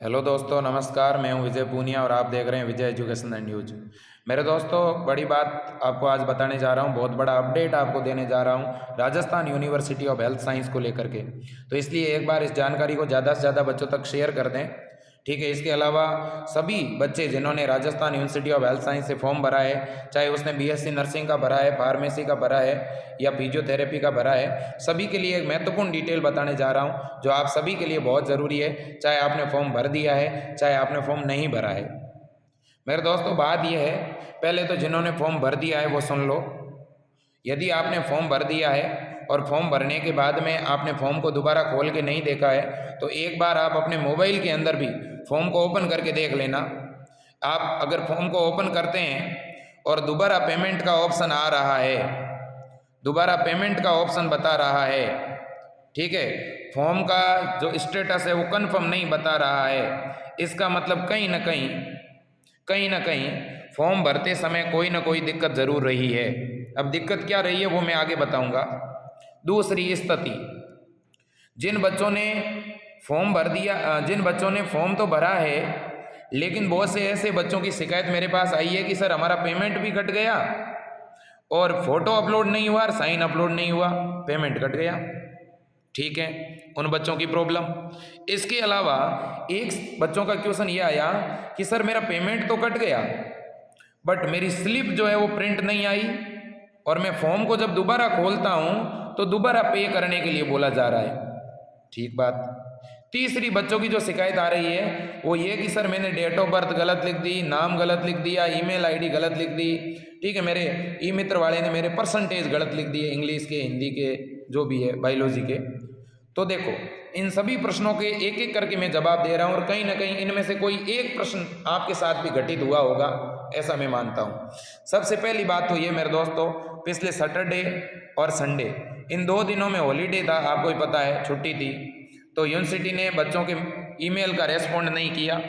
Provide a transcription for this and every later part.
Hello दोस्तों, नमस्कार। मैं हूं विजय पूनिया और आप देख रहे हैं विजय एजुकेशन एंड न्यूज। मेरे दोस्तों, बड़ी बात आपको आज बताने जा रहा हूं, बहुत बड़ा अपडेट आपको देने जा रहा हूं Rajasthan university of health science को लेकर के। तो इसलिए एक बार इस जानकारी को ज़्यादा से ज़्यादा बच्चों तक शेयर कर दें, ठीक है। इसके अलावा सभी बच्चे जिन्होंने Rajasthan university of health science से फॉर्म भरा है, चाहे उसने बीएससी नर्सिंग का भरा है, फार्मेसी का भरा है या फिजियोथेरेपी का भरा है, सभी के लिए एक महत्वपूर्ण डिटेल बताने जा रहा हूं जो आप सभी के लिए बहुत ज़रूरी है, चाहे आपने फॉर्म भर दिया है चाहे आपने फॉर्म नहीं भरा है। मेरे दोस्तों, बात यह है, पहले तो जिन्होंने फॉर्म भर दिया है वो सुन लो। यदि आपने फॉर्म भर दिया है और फॉर्म भरने के बाद में आपने फॉर्म को दोबारा खोल के नहीं देखा है, तो एक बार आप अपने मोबाइल के अंदर भी फॉर्म को ओपन करके देख लेना। आप अगर फॉर्म को ओपन करते हैं और दोबारा पेमेंट का ऑप्शन आ रहा है, दोबारा पेमेंट का ऑप्शन बता रहा है, ठीक है, फॉर्म का जो स्टेटस है वो कंफर्म नहीं बता रहा है, इसका मतलब कहीं ना कहीं फॉर्म भरते समय कोई ना कोई दिक्कत ज़रूर रही है। अब दिक्कत क्या रही है वो मैं आगे बताऊंगा। दूसरी स्थिति, जिन बच्चों ने फॉर्म भर दिया, जिन बच्चों ने फॉर्म तो भरा है लेकिन बहुत से ऐसे बच्चों की शिकायत मेरे पास आई है कि सर हमारा पेमेंट भी कट गया और फोटो अपलोड नहीं हुआ और साइन अपलोड नहीं हुआ, पेमेंट कट गया। ठीक है, उन बच्चों की प्रॉब्लम। इसके अलावा एक बच्चों का क्वेश्चन ये आया कि सर मेरा पेमेंट तो कट गया बट मेरी स्लिप जो है वो प्रिंट नहीं आई और मैं फॉर्म को जब दोबारा खोलता हूं तो दोबारा पे करने के लिए बोला जा रहा है। ठीक बात। तीसरी बच्चों की जो शिकायत आ रही है वो ये कि सर मैंने डेट ऑफ बर्थ गलत लिख दी, नाम गलत लिख दिया, ईमेल आईडी गलत लिख दी, ठीक है, मेरे ई मित्र वाले ने मेरे परसेंटेज गलत लिख दिए, इंग्लिश के, हिंदी के, जो भी है, बायोलॉजी के। तो देखो, इन सभी प्रश्नों के एक एक करके मैं जवाब दे रहा हूं और कहीं ना कहीं इनमें से कोई एक प्रश्न आपके साथ भी घटित हुआ होगा, ऐसा मैं मानता हूं। सबसे पहली बात तो ये मेरे दोस्तों, पिछले सैटरडे और संडे इन 2 दिनों में हॉलीडे था, आपको ही पता है, छुट्टी थी, तो यूनिवर्सिटी ने बच्चों के ईमेल का रेस्पॉन्ड नहीं किया।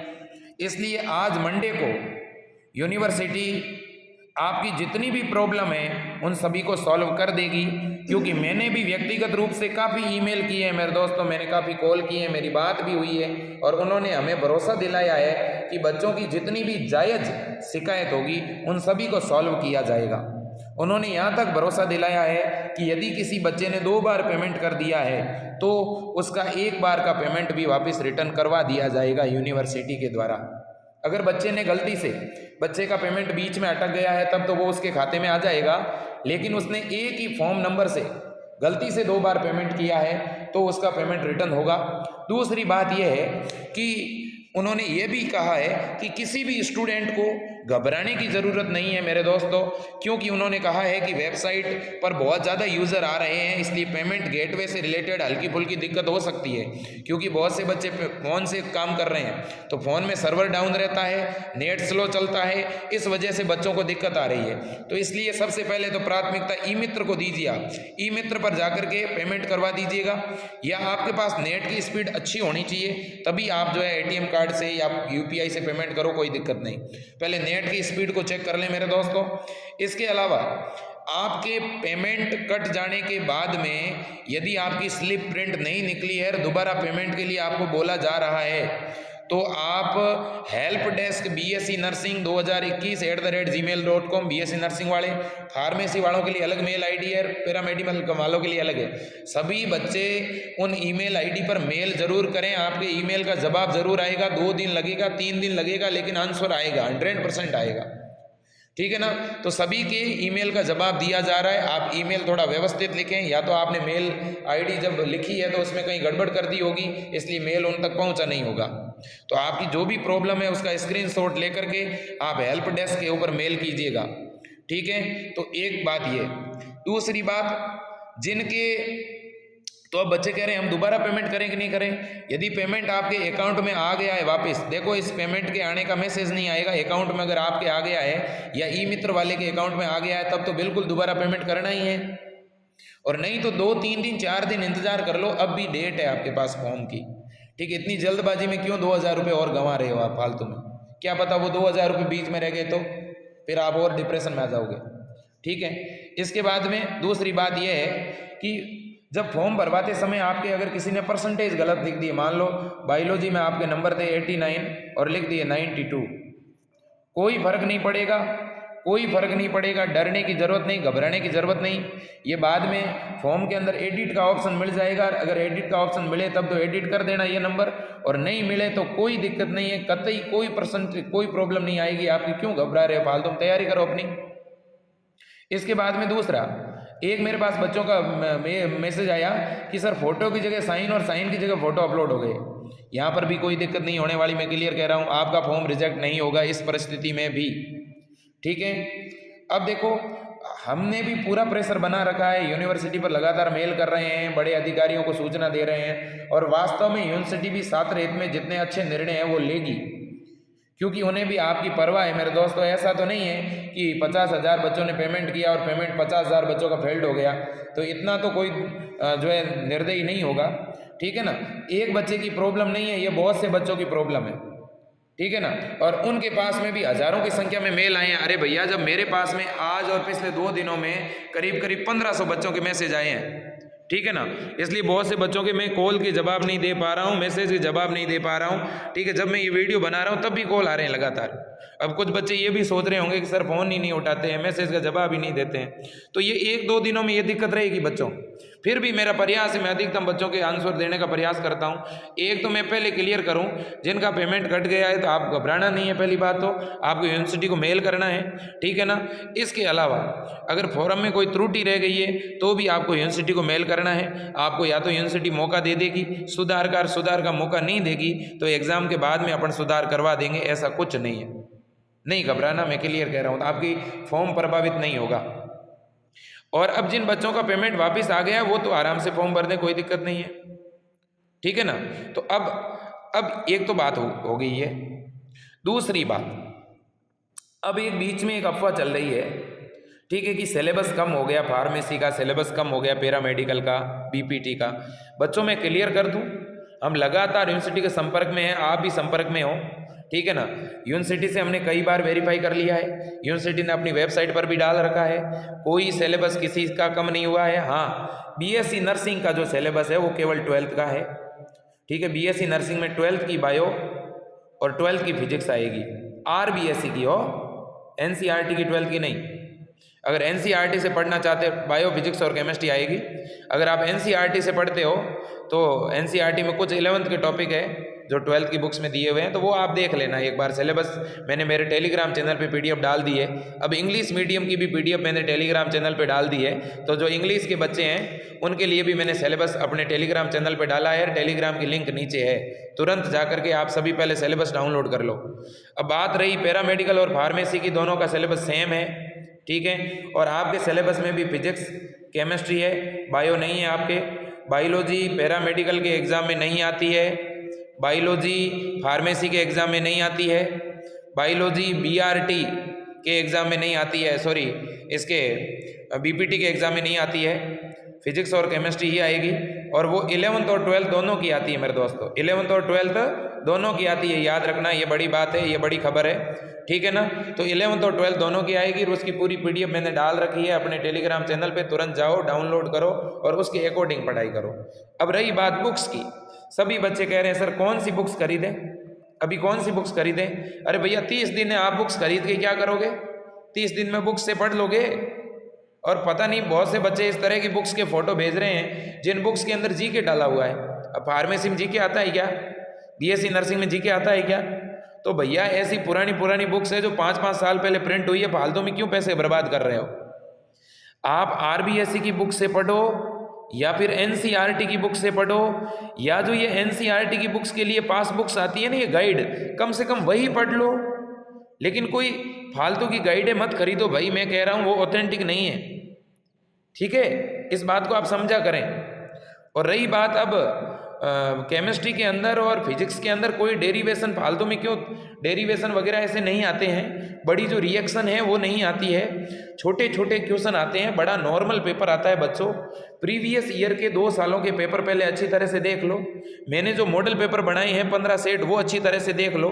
इसलिए आज मंडे को यूनिवर्सिटी आपकी जितनी भी प्रॉब्लम है उन सभी को सॉल्व कर देगी, क्योंकि मैंने भी व्यक्तिगत रूप से काफ़ी ईमेल किए हैं मेरे दोस्तों, मैंने काफ़ी कॉल किए हैं, मेरी बात भी हुई है और उन्होंने हमें भरोसा दिलाया है कि बच्चों की जितनी भी जायज़ शिकायत होगी उन सभी को सॉल्व किया जाएगा। उन्होंने यहाँ तक भरोसा दिलाया है कि यदि किसी बच्चे ने 2 बार पेमेंट कर दिया है तो उसका 1 बार का पेमेंट भी वापस रिटर्न करवा दिया जाएगा यूनिवर्सिटी के द्वारा। अगर बच्चे ने गलती से, बच्चे का पेमेंट बीच में अटक गया है तब तो वो उसके खाते में आ जाएगा, लेकिन उसने एक ही फॉर्म नंबर से गलती से 2 बार पेमेंट किया है तो उसका पेमेंट रिटर्न होगा। दूसरी बात यह है कि उन्होंने ये भी कहा है कि किसी भी स्टूडेंट को घबराने की ज़रूरत नहीं है मेरे दोस्तों, क्योंकि उन्होंने कहा है कि वेबसाइट पर बहुत ज़्यादा यूज़र आ रहे हैं, इसलिए पेमेंट गेटवे से रिलेटेड हल्की फुल्की दिक्कत हो सकती है, क्योंकि बहुत से बच्चे फ़ोन से काम कर रहे हैं तो फ़ोन में सर्वर डाउन रहता है, नेट स्लो चलता है, इस वजह से बच्चों को दिक्कत आ रही है। तो इसलिए सबसे पहले तो प्राथमिकता ई मित्र को दीजिए। आप ई मित्र पर जाकर के पेमेंट करवा दीजिएगा, या आपके पास नेट की स्पीड अच्छी होनी चाहिए, तभी आप जो है एटीएम कार्ड से या यूपीआई से पेमेंट करो, कोई दिक्कत नहीं। पहले नेट की स्पीड को चेक कर लें मेरे दोस्तों। इसके अलावा आपके पेमेंट कट जाने के बाद में यदि आपकी स्लिप प्रिंट नहीं निकली है, दोबारा पेमेंट के लिए आपको बोला जा रहा है, तो आप help desk BSc nursing 2021@gmail.com, BSc nursing वाले, फार्मेसी वालों के लिए अलग मेल आईडी है, पैरामेडिकल वालों के लिए अलग है। सभी बच्चे उन ईमेल आईडी पर मेल जरूर करें, आपके ईमेल का जवाब जरूर आएगा, 2 दिन लगेगा, 3 दिन लगेगा, लेकिन आंसर आएगा, 100% आएगा। ठीक है ना। तो सभी के ईमेल का जवाब दिया जा रहा है। आप ईमेल थोड़ा व्यवस्थित लिखें, या तो आपने मेल आईडी जब लिखी है तो उसमें कहीं गड़बड़ कर दी होगी, इसलिए मेल उन तक पहुंचा नहीं होगा। तो आपकी जो भी प्रॉब्लम है उसका स्क्रीनशॉट लेकर के आप हेल्प डेस्क के ऊपर मेल कीजिएगा। ठीक है, तो एक बात ये। दूसरी बात, जिनके तो अब बच्चे कह रहे हैं हम दोबारा पेमेंट करें कि नहीं करें। यदि पेमेंट आपके अकाउंट में आ गया है वापस, देखो इस पेमेंट के आने का मैसेज नहीं आएगा, अकाउंट में अगर आपके आ गया है या ई मित्र वाले के अकाउंट में आ गया है तब तो बिल्कुल दोबारा पेमेंट करना ही है, और नहीं तो 2-3 दिन 4 दिन इंतजार कर लो, अब भी डेट है आपके पास फॉर्म की। ठीक है, इतनी जल्दबाजी में क्यों 2000 रुपये और गंवा रहे हो आप फालतू में। क्या पता वो 2000 रुपये बीच में रह गए तो फिर आप और डिप्रेशन में आ जाओगे। ठीक है, इसके बाद में दूसरी बात यह है कि जब फॉर्म भरवाते समय आपके अगर किसी ने परसेंटेज गलत लिख दिए, मान लो बायोलॉजी में आपके नंबर थे 89 और लिख दिए 92, कोई फर्क नहीं पड़ेगा, कोई फर्क नहीं पड़ेगा, डरने की ज़रूरत नहीं, घबराने की ज़रूरत नहीं। ये बाद में फॉर्म के अंदर एडिट का ऑप्शन मिल जाएगा, अगर एडिट का ऑप्शन मिले तब तो एडिट कर देना ये नंबर, और नहीं मिले तो कोई दिक्कत नहीं है, कतई कोई परसेंट कोई प्रॉब्लम नहीं आएगी आपकी। क्यों घबरा रहे हो, फालतू में तैयारी करो अपनी। इसके बाद में दूसरा, एक मेरे पास बच्चों का मैसेज आया कि सर फोटो की जगह साइन और साइन की जगह फ़ोटो अपलोड हो गए। यहाँ पर भी कोई दिक्कत नहीं होने वाली, मैं क्लियर कह रहा हूँ, आपका फॉर्म रिजेक्ट नहीं होगा इस परिस्थिति में भी, ठीक है। अब देखो, हमने भी पूरा प्रेशर बना रखा है, यूनिवर्सिटी पर लगातार मेल कर रहे हैं, बड़े अधिकारियों को सूचना दे रहे हैं, और वास्तव में यूनिवर्सिटी भी छात्र हित में जितने अच्छे निर्णय हैं वो लेगी, क्योंकि उन्हें भी आपकी परवाह है मेरे दोस्तों। ऐसा तो नहीं है कि 50,000 बच्चों ने पेमेंट किया और पेमेंट 50,000 बच्चों का फेल्ड हो गया, तो इतना तो कोई जो है निर्दयी नहीं होगा, ठीक है ना। एक बच्चे की प्रॉब्लम नहीं है, ये बहुत से बच्चों की प्रॉब्लम है, ठीक है ना। और उनके पास में भी हज़ारों की संख्या में मेल आए हैं। अरे भैया, जब मेरे पास में आज और पिछले 2 दिनों में करीब 1500 बच्चों के मैसेज आए हैं, ठीक है ना, इसलिए बहुत से बच्चों के मैं कॉल के जवाब नहीं दे पा रहा हूँ, मैसेज के जवाब नहीं दे पा रहा हूँ, ठीक है। जब मैं ये वीडियो बना रहा हूँ तब भी कॉल आ रहे हैं लगातार। अब कुछ बच्चे ये भी सोच रहे होंगे कि सर फ़ोन ही नहीं उठाते हैं, मैसेज का जवाब ही नहीं देते हैं, तो ये 1-2 दिनों में ये दिक्कत रहेगी बच्चों। फिर भी मेरा प्रयास है, मैं अधिकतम बच्चों के आंसर देने का प्रयास करता हूँ। एक तो मैं पहले क्लियर करूँ, जिनका पेमेंट कट गया है तो आप घबराना नहीं है, पहली बात तो आपको यूनिवर्सिटी को मेल करना है, ठीक है ना। इसके अलावा अगर फॉर्म में कोई त्रुटि रह गई है तो भी आपको यूनिवर्सिटी को मेल करना है। आपको या तो यूनिवर्सिटी मौका दे देगी, सुधार का मौका नहीं देगी तो एग्ज़ाम के बाद में अपन सुधार करवा देंगे, ऐसा कुछ नहीं है, नहीं घबराना, मैं क्लियर कह रहा हूँ, आपकी फॉर्म प्रभावित नहीं होगा। और अब जिन बच्चों का पेमेंट वापस आ गया वो तो आराम से फॉर्म भर दें, कोई दिक्कत नहीं है, ठीक है ना। तो अब एक तो बात हो गई है। दूसरी बात, अब एक बीच में एक अफवाह चल रही है, ठीक है, कि सिलेबस कम हो गया, फार्मेसी का सिलेबस कम हो गया, पैरामेडिकल का, बीपीटी का। बच्चों मैं क्लियर कर दूं, हम लगातार यूनिवर्सिटी के संपर्क में हैं, आप भी संपर्क में हो, ठीक है ना। यूनिवर्सिटी से हमने कई बार वेरीफाई कर लिया है, यूनिवर्सिटी ने अपनी वेबसाइट पर भी डाल रखा है, कोई सिलेबस किसी का कम नहीं हुआ है। हाँ, बीएससी नर्सिंग का जो सिलेबस है वो केवल 12th का है, ठीक है। बीएससी नर्सिंग में 12th की बायो और 12th की फिजिक्स आएगी, आरबीएससी की हो, एनसीईआरटी की 12th की नहीं। अगर एनसीईआरटी से पढ़ना चाहते हो, बायो फिजिक्स और केमिस्ट्री आएगी। अगर आप एनसीईआरटी से पढ़ते हो तो एनसीईआरटी में कुछ 11th के टॉपिक है जो 12th की बुक्स में दिए हुए हैं, तो वो आप देख लेना एक बार। सिलेबस मैंने मेरे टेलीग्राम चैनल पे पीडीएफ डाल दी है। अब इंग्लिश मीडियम की भी पीडीएफ मैंने टेलीग्राम चैनल पे डाल दी है, तो जो इंग्लिश के बच्चे हैं उनके लिए भी मैंने सिलेबस अपने टेलीग्राम चैनल पे डाला है। टेलीग्राम की लिंक नीचे है, तुरंत जा करके आप सभी पहले सिलेबस डाउनलोड कर लो। अब बात रही पैरामेडिकल और फार्मेसी की, दोनों का सिलेबस सेम है, ठीक है। और आपके सिलेबस में भी फिजिक्स केमिस्ट्री है, बायो नहीं है आपके। बायोलॉजी पैरामेडिकल के एग्ज़ाम में नहीं आती है, बायोलॉजी फार्मेसी के एग्ज़ाम में नहीं आती है, बायोलॉजी बीआरटी के एग्ज़ाम में नहीं आती है, सॉरी इसके बीपीटी के एग्ज़ाम में नहीं आती है, फिजिक्स और केमिस्ट्री ही आएगी। और वो 11th और 12th दोनों की आती है मेरे दोस्तों, 11th और 12th दोनों की आती है, याद रखना, ये बड़ी बात है, ये बड़ी खबर है, ठीक है ना। तो 11th और 12th दोनों की आएगी, और उसकी पूरी पीडीएफ मैंने डाल रखी है अपने टेलीग्राम चैनल पे, तुरंत जाओ डाउनलोड करो और उसके अकॉर्डिंग पढ़ाई करो। अब रही बात बुक्स की, सभी बच्चे कह रहे हैं सर कौन सी बुक्स खरीदें, अभी कौन सी बुक्स खरीदें। अरे भैया 30 दिन है, आप बुक्स खरीद के क्या करोगे, 30 दिन में बुक्स से पढ़ लोगे। और पता नहीं बहुत से बच्चे इस तरह की बुक्स के फ़ोटो भेज रहे हैं जिन बुक्स के अंदर जीके डाला हुआ है। अब फार्मेसी में जीके आता है क्या, बीएससी नर्सिंग में जीके आता है क्या। तो भैया ऐसी पुरानी बुक्स है जो 5-5 साल पहले प्रिंट हुई है, फालतू में क्यों पैसे बर्बाद कर रहे हो। आप आरबीएससी की बुक से पढ़ो या फिर एनसीईआरटी की बुक से पढ़ो, या जो ये एनसीईआरटी की बुक्स के लिए पास बुक्स आती है ना, ये गाइड, कम से कम वही पढ़ लो। लेकिन कोई फालतू की गाइडें मत खरीदो भाई, मैं कह रहा हूँ वो ऑथेंटिक नहीं है, ठीक है, इस बात को आप समझा करें। और रही बात अब केमिस्ट्री के अंदर और फिजिक्स के अंदर कोई डेरिवेशन, फालतू में क्यों डेरिवेशन वगैरह ऐसे नहीं आते हैं, बड़ी जो रिएक्शन है वो नहीं आती है। छोटे छोटे क्वेश्चन आते हैं, बड़ा नॉर्मल पेपर आता है बच्चों। प्रीवियस ईयर के 2 सालों के पेपर पहले अच्छी तरह से देख लो। मैंने जो मॉडल पेपर बनाए हैं 15 सेट, वो अच्छी तरह से देख लो।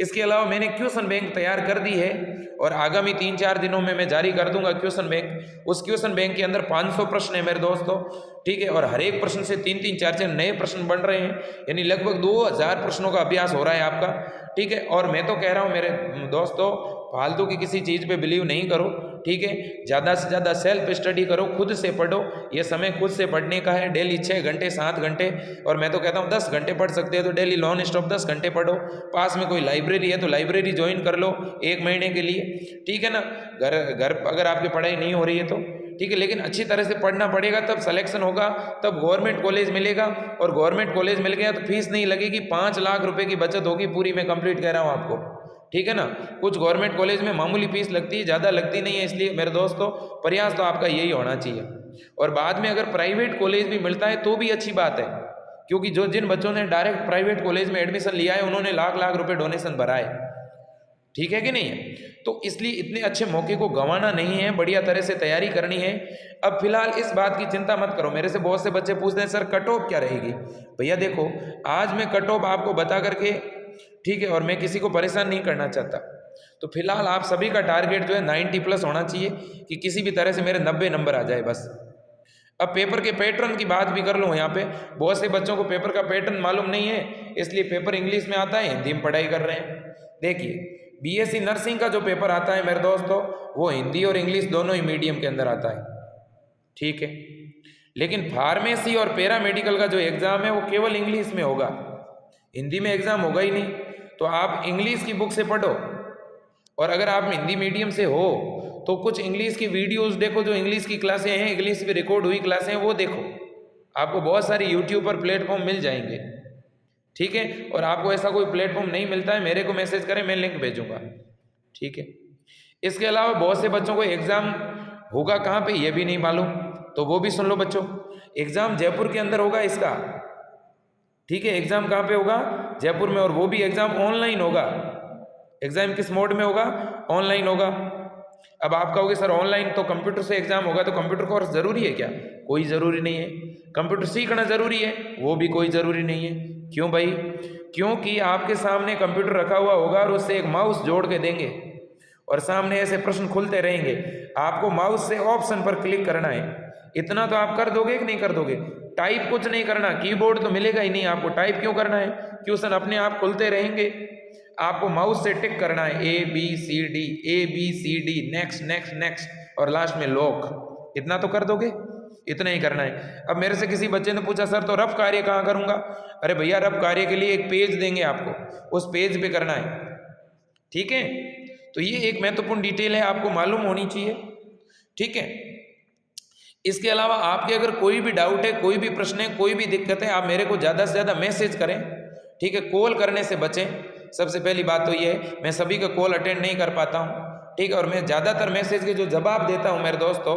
इसके अलावा मैंने क्वेश्चन बैंक तैयार कर दी है और आगामी 3-4 दिनों में मैं जारी कर दूंगा क्वेश्चन बैंक। उस क्वेश्चन बैंक के अंदर 500 प्रश्न है मेरे दोस्तों, ठीक है, और हर एक प्रश्न से 3-3, 4-4 नए प्रश्न बन रहे हैं, यानी लगभग 2000 प्रश्नों का अभ्यास हो रहा है आपका, ठीक है। और मैं तो कह रहा हूँ मेरे दोस्तों, फालतू की किसी चीज़ पे बिलीव नहीं करो, ठीक है। ज़्यादा से ज़्यादा सेल्फ स्टडी करो, खुद से पढ़ो। ये समय खुद से पढ़ने का है, डेली 6 घंटे 7 घंटे, और मैं तो कहता हूँ 10 घंटे पढ़ सकते हो तो डेली नॉन स्टॉप 10 घंटे पढ़ो। पास में कोई लाइब्रेरी है तो लाइब्रेरी ज्वाइन कर लो 1 महीने के लिए, ठीक है ना। घर अगर आपकी पढ़ाई नहीं हो रही है तो ठीक है, लेकिन अच्छी तरह से पढ़ना पड़ेगा, तब सिलेक्शन होगा, तब गवर्नमेंट कॉलेज मिलेगा, और गवर्नमेंट कॉलेज मिल गया तो फीस नहीं लगेगी, 5 लाख रुपए की बचत होगी पूरी। मैं कंप्लीट कह रहा हूँ आपको, ठीक है ना। कुछ गवर्नमेंट कॉलेज में मामूली फीस लगती है, ज़्यादा लगती नहीं है, इसलिए मेरे दोस्तों प्रयास तो आपका यही होना चाहिए। और बाद में अगर प्राइवेट कॉलेज भी मिलता है तो भी अच्छी बात है, क्योंकि जिन बच्चों ने डायरेक्ट प्राइवेट कॉलेज में एडमिशन लिया है उन्होंने लाख लाख रुपए डोनेशन भरा है, ठीक है कि नहीं है। तो इसलिए इतने अच्छे मौके को गंवाना नहीं है, बढ़िया तरह से तैयारी करनी है। अब फिलहाल इस बात की चिंता मत करो। मेरे से बहुत से बच्चे पूछते हैं सर कट ऑफ क्या रहेगी। भैया देखो, आज मैं कट ऑफ आपको बता करके, ठीक है, और मैं किसी को परेशान नहीं करना चाहता, तो फिलहाल आप सभी का टारगेट जो है 90+ होना चाहिए, कि किसी भी तरह से मेरे 90 नंबर आ जाए बस। अब पेपर के पैटर्न की बात भी कर लूँ, यहाँ पे बहुत से बच्चों को पेपर का पैटर्न मालूम नहीं है, इसलिए पेपर इंग्लिश में आता है, हिंदी में पढ़ाई कर रहे हैं। देखिए, बीएससी नर्सिंग का जो पेपर आता है मेरे दोस्तों, वो हिंदी और इंग्लिश दोनों ही मीडियम के अंदर आता है, ठीक है। लेकिन फार्मेसी और पैरामेडिकल का जो एग्ज़ाम है वो केवल इंग्लिश में होगा, हिंदी में एग्ज़ाम होगा ही नहीं। तो आप इंग्लिश की बुक से पढ़ो, और अगर आप हिंदी मीडियम से हो तो कुछ इंग्लिश की वीडियोस देखो, जो इंग्लिश की क्लासें हैं, इंग्लिश में रिकॉर्ड हुई क्लासें हैं, वो देखो। आपको बहुत सारी यूट्यूब पर प्लेटफॉर्म मिल जाएंगे, ठीक है। और आपको ऐसा कोई प्लेटफॉर्म नहीं मिलता है, मेरे को मैसेज करें, मैं लिंक भेजूंगा, ठीक है। इसके अलावा बहुत से बच्चों को एग्ज़ाम होगा कहाँ पे ये भी नहीं मालूम, तो वो भी सुन लो बच्चों। एग्ज़ाम जयपुर के अंदर होगा इसका, ठीक है। एग्ज़ाम कहाँ पे होगा? जयपुर में, और वो भी एग्ज़ाम ऑनलाइन होगा। एग्ज़ाम किस मोड में होगा? ऑनलाइन होगा। अब आप कहोगे सर ऑनलाइन तो कंप्यूटर से एग्ज़ाम होगा, तो कंप्यूटर कोर्स ज़रूरी है क्या? कोई ज़रूरी नहीं है। कंप्यूटर सीखना ज़रूरी है? वो भी कोई ज़रूरी नहीं है। क्यों भाई? क्योंकि आपके सामने कंप्यूटर रखा हुआ होगा और उससे एक माउस जोड़ के देंगे, और सामने ऐसे प्रश्न खुलते रहेंगे, आपको माउस से ऑप्शन पर क्लिक करना है। इतना तो आप कर दोगे कि नहीं कर दोगे? टाइप कुछ नहीं करना, कीबोर्ड तो मिलेगा ही नहीं आपको, टाइप क्यों करना है? क्वेश्चन अपने आप खुलते रहेंगे, आपको माउस से टिक करना है, ABCD ABCD, next next next, और लास्ट में लॉक। इतना तो कर दोगे? इतना ही करना है। अब मेरे से किसी बच्चे ने पूछा सर तो रफ कार्य कहाँ करूँगा? अरे भैया, रफ कार्य के लिए एक पेज देंगे आपको, उस पेज पे करना है, ठीक है। तो ये एक महत्वपूर्ण डिटेल है, आपको मालूम होनी चाहिए, ठीक है। इसके अलावा आपके अगर कोई भी डाउट है, कोई भी प्रश्न है, कोई भी दिक्कत है, आप मेरे को ज़्यादा से ज़्यादा मैसेज करें, ठीक है। कॉल करने से बचें। सबसे पहली बात तो ये है, मैं सभी का कॉल अटेंड नहीं कर पाता हूँ, ठीक है। और मैं ज़्यादातर मैसेज के जो जवाब देता हूँ मेरे दोस्तों,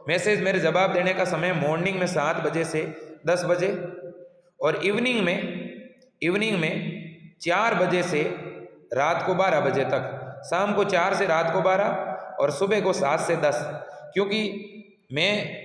मैसेज मेरे जवाब देने का समय मॉर्निंग में 7 बजे से 10 बजे, और इवनिंग में 4 बजे से रात को 12 बजे तक। शाम को 4 से रात को 12, और सुबह को 7 से 10। क्योंकि मैं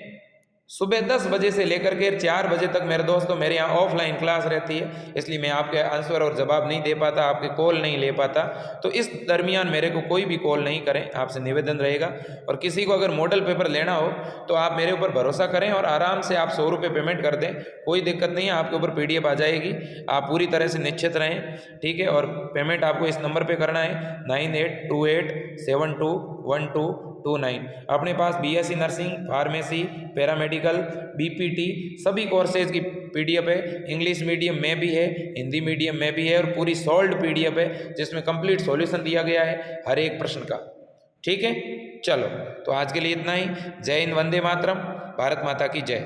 सुबह 10 बजे से लेकर के 4 बजे तक मेरे दोस्तों मेरे यहाँ ऑफलाइन क्लास रहती है, इसलिए मैं आपके आंसर और जवाब नहीं दे पाता, आपके कॉल नहीं ले पाता। तो इस दरमियान मेरे को कोई भी कॉल नहीं करें, आपसे निवेदन रहेगा। और किसी को अगर मॉडल पेपर लेना हो तो आप मेरे ऊपर भरोसा करें और आराम से आप 100 रुपये पेमेंट कर दें, कोई दिक्कत नहीं है। आपके ऊपर PDF आ जाएगी, आप पूरी तरह से निश्चित रहें, ठीक है। और पेमेंट आपको इस नंबर पर करना है 9828721229। अपने पास BSc nursing, pharmacy, paramedical, BPT सभी कोर्सेज की PDF है। इंग्लिश मीडियम में भी है, हिंदी मीडियम में भी है, और पूरी सॉल्व्ड PDF है जिसमें कंप्लीट सॉल्यूशन दिया गया है हर एक प्रश्न का, ठीक है। चलो, तो आज के लिए इतना ही। जय हिंद, वंदे मातरम, भारत माता की जय।